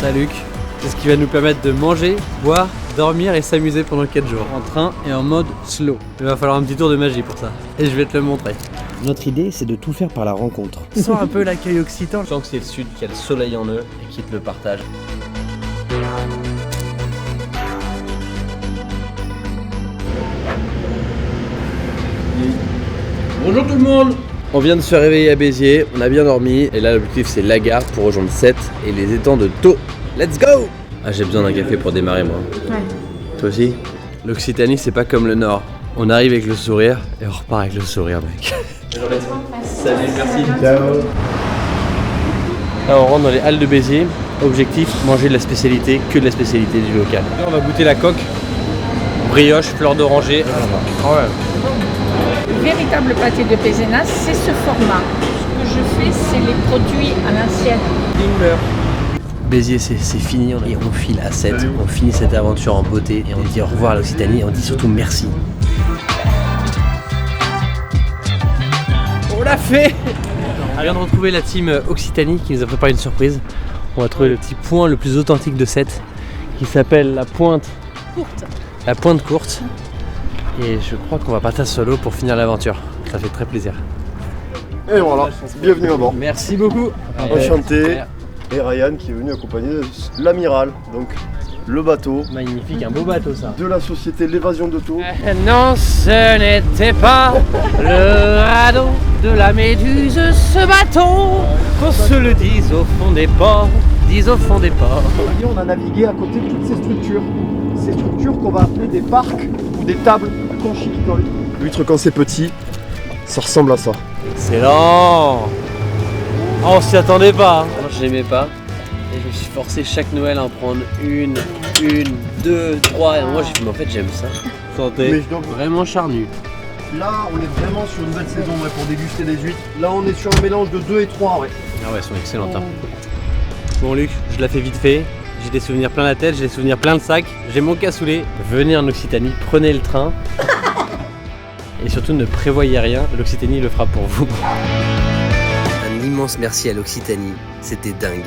ça Luc. C'est ce qui va nous permettre de manger, boire, dormir et s'amuser pendant 4 jours. En train et en mode slow. Il va falloir un petit tour de magie pour ça. Et je vais te le montrer. Notre idée, c'est de tout faire par la rencontre. Sens un peu l'accueil occitan. Je sens que c'est le sud qui a le soleil en eux et qui te le partage. Bonjour tout le monde. On vient de se réveiller à Béziers, on a bien dormi. Et là l'objectif c'est la gare pour rejoindre Sète et les étangs de Thau. Let's go. Ah, j'ai besoin d'un café pour démarrer moi. Ouais. Toi aussi? L'Occitanie c'est pas comme le Nord. On arrive avec le sourire et on repart avec le sourire mec. Salut, merci. Ciao. Là on rentre dans les halles de Béziers. Objectif, manger de la spécialité, que de la spécialité du local. Là on va goûter la coque. Brioche, fleur d'oranger. Ah ouais. Véritable pâté de Pézenas, c'est ce format. Ce que je fais, c'est les produits à l'ancienne. Béziers c'est fini et on file à 7. On finit cette aventure en beauté et on dit au revoir à l'Occitanie et on dit surtout merci. On l'a fait. On vient de retrouver la team Occitanie qui nous a préparé une surprise. On va trouver le petit point le plus authentique de Sète qui s'appelle la pointe courte. La pointe courte. Et je crois qu'on va partir solo pour finir l'aventure. Ça fait très plaisir. Et voilà, bienvenue à bord. Merci beaucoup. Enchanté. Et Ryan qui est venu accompagner l'amiral, donc le bateau Magnifique, un beau bateau ça. de la société L'Évasion de Thau. Non, ce n'était pas le radeau de la Méduse, ce bateau. Qu'on se le dise au fond des ports, dise au fond des ports. Et on a navigué à côté de toutes ces structures qu'on va appeler des parcs ou des tables conchiticoles. L'huître quand c'est petit, ça ressemble à ça. Excellent. Oh, on s'y attendait pas. Hein. Moi, je l'aimais pas. Et je me suis forcé chaque Noël à en prendre une, deux, trois. Et moi, j'ai dit, mais en fait, j'aime ça. Santé. Mais je dois- Vraiment charnu. Là, on est vraiment sur une belle saison ouais, pour déguster des huîtres. Là, on est sur un mélange de 2 et 3. Ouais. Ah ouais, elles sont excellentes. Hein. Bon, Luc, je la fais vite fait. J'ai des souvenirs plein la tête, j'ai des souvenirs plein le sac. J'ai mon cassoulet. Venez en Occitanie, prenez le train. Et surtout, ne prévoyez rien. L'Occitanie le fera pour vous. Un immense merci à l'Occitanie. C'était dingue.